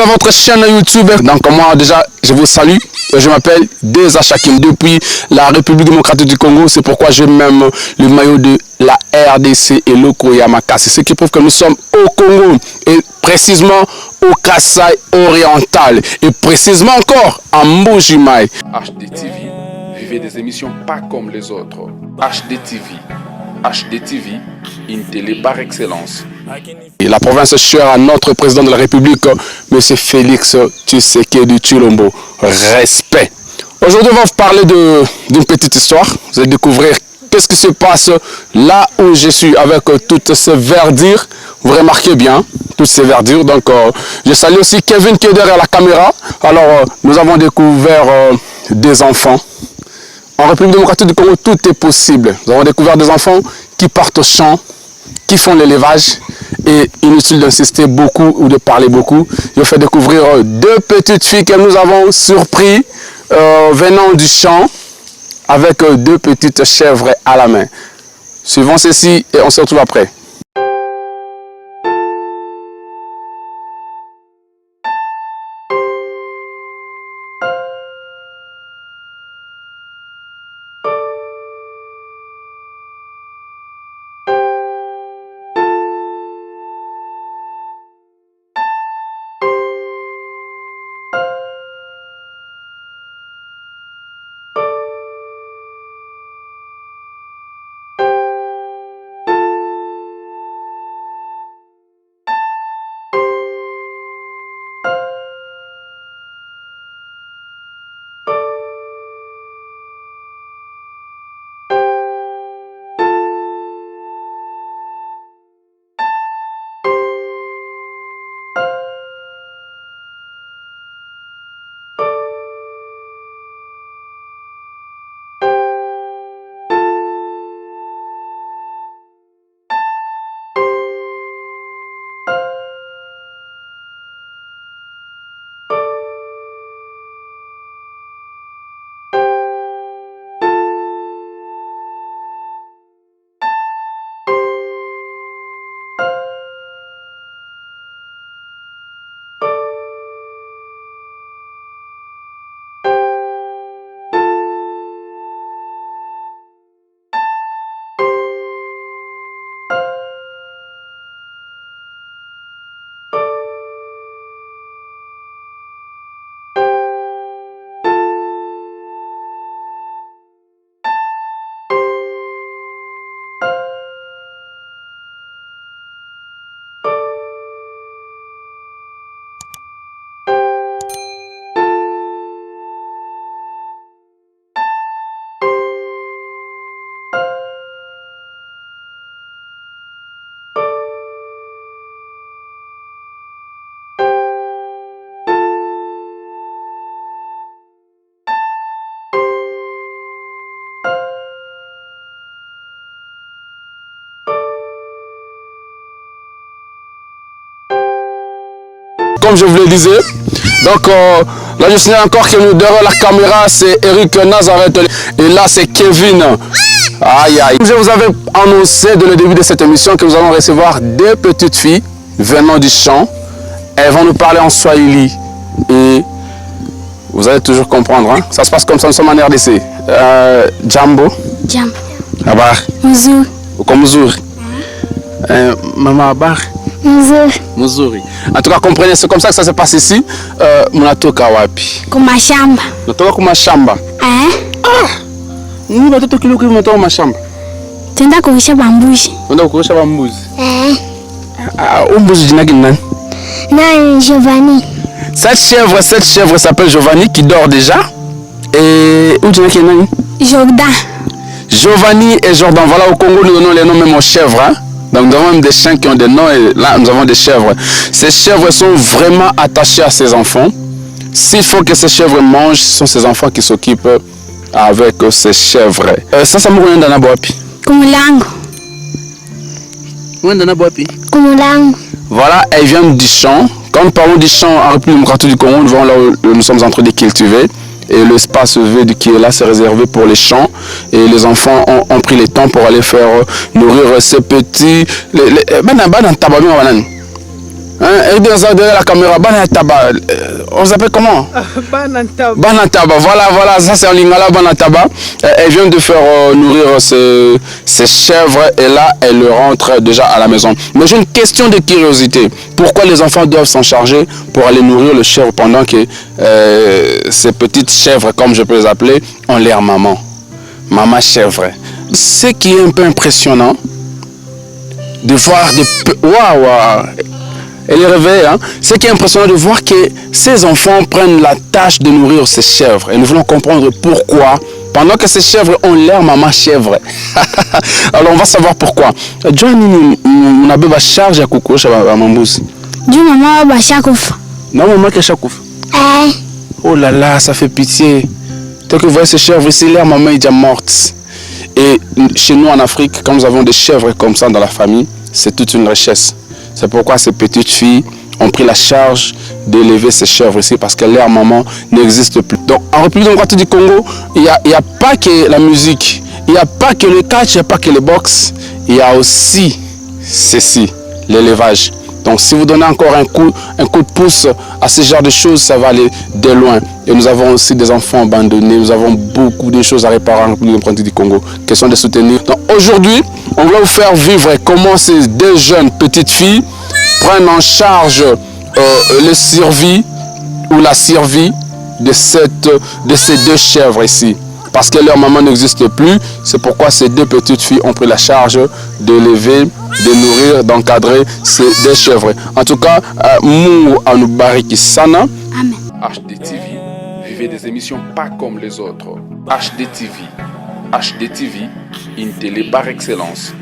à votre chaîne YouTube. Donc moi déjà, je vous salue. Je m'appelle Deza Shakim depuis la République démocratique du Congo. C'est pourquoi j'ai même le maillot de la RDC et Loko Yamaka. C'est ce qui prouve que nous sommes au Congo et précisément au Kasaï oriental et précisément encore à Mbuji-Mayi. HDTV, vivez des émissions pas comme les autres. HDTV, une télé par excellence. Et la province est chère à notre président de la République, M. Félix Tshisekedi Tshilombo. Respect. Aujourd'hui, on va vous parler d'une petite histoire. Vous allez découvrir qu'est-ce qui se passe là où je suis avec toutes ces verdures. Vous remarquez bien toutes ces verdures. Donc, je salue aussi Kevin qui est derrière la caméra. Alors, nous avons découvert des enfants. En République démocratique du Congo, tout est possible. Nous avons découvert des enfants qui partent au champ, qui font l'élevage. Et inutile d'insister beaucoup ou de parler beaucoup. Je fais découvrir deux petites filles que nous avons surpris venant du champ avec deux petites chèvres à la main. Suivons ceci et on se retrouve après. Comme je vous le disais, donc là je suis encore que nous derrière la caméra, c'est Eric Nazareth et là c'est Kevin. Aïe aïe. Je vous avais annoncé dès le début de cette émission que nous allons recevoir deux petites filles venant du champ. Elles vont nous parler en Swahili et vous allez toujours comprendre. Hein? Ça se passe comme ça, nous sommes en RDC. Jambo. Jambo. Abar. Mzuri. Uko mzuri. Mama Abar. Mzuri. Mzuri. En tout cas, comprenez, c'est comme ça que ça se passe ici. Munatoka wapi? Kumashamba. Natoka kumashamba. Ni watoto kiloko mnatoka kumashamba. Tenda kulisha bambuzi. Tenda kulisha bambuzi. Umbuzi jina gani nani? Non, Giovanni. Cette chèvre s'appelle Giovanni qui dort déjà. Et où tu es nani? Jordan. Giovanni et Jordan. Voilà, au Congo, nous donnons les noms même aux chèvres. Hein? Donc nous avons même des chiens qui ont des noms et là nous avons des chèvres. Ces chèvres sont vraiment attachés à ces enfants. S'il faut que ces chèvres mangent, ce sont ces enfants qui s'occupent avec ces chèvres. Ça m'a rendu dans la boapi. Kumulango. Kumulango. Voilà, elles viennent du champ. Quand nous parlons du champ en République démocratique du Congo, nous voyons là où nous sommes en train de cultiver. Et l'espace vide qui est là, c'est réservé pour les champs. Et les enfants ont pris le temps pour aller faire nourrir ces petits... Hein, et derrière la caméra, Banataba. On s'appelle comment? Banataba. Voilà, ça c'est en lingala, Banataba. Elle vient de faire nourrir ses chèvres et là, elle rentre déjà à la maison. Mais j'ai une question de curiosité. Pourquoi les enfants doivent s'en charger pour aller nourrir les chèvres pendant que ces petites chèvres, comme je peux les appeler, ont l'air maman? Maman chèvre. Ce qui est un peu impressionnant, de voir des... Waouh! Elle est réveillée, hein? Ce qui est impressionnant de voir que ces enfants prennent la tâche de nourrir ces chèvres. Et nous voulons comprendre pourquoi, pendant que ces chèvres ont l'air maman chèvre. Alors on va savoir pourquoi. Johnny, on a besoin de charge à coucou, chez Mambouz. Du maman va chakouf. Non, maman qui chakouf. Oh là là, ça fait pitié. Tant que vous voyez ces chèvres ici, l'air maman est déjà morte. Et chez nous en Afrique, quand nous avons des chèvres comme ça dans la famille, c'est toute une richesse. C'est pourquoi ces petites filles ont pris la charge d'élever ces chèvres ici parce que leur maman n'existe plus. Donc en République démocratique du Congo, il n'y a pas que la musique, il n'y a pas que le catch, il n'y a pas que le boxe, il y a aussi ceci, l'élevage. Donc si vous donnez encore un coup de pouce à ce genre de choses, ça va aller de loin. Et nous avons aussi des enfants abandonnés, nous avons beaucoup de choses à réparer en République démocratique du Congo. Question de soutenir. Donc aujourd'hui, on va vous faire vivre comment ces deux jeunes petites filles prennent en charge le survie ou la survie de ces deux chèvres ici. Parce que leur maman n'existe plus, c'est pourquoi ces deux petites filles ont pris la charge d'élever, de nourrir, d'encadrer ces deux chèvres. En tout cas, Mungu anubariki sana. Amen. HDTV, vivez des émissions pas comme les autres. HDTV, une télé par excellence.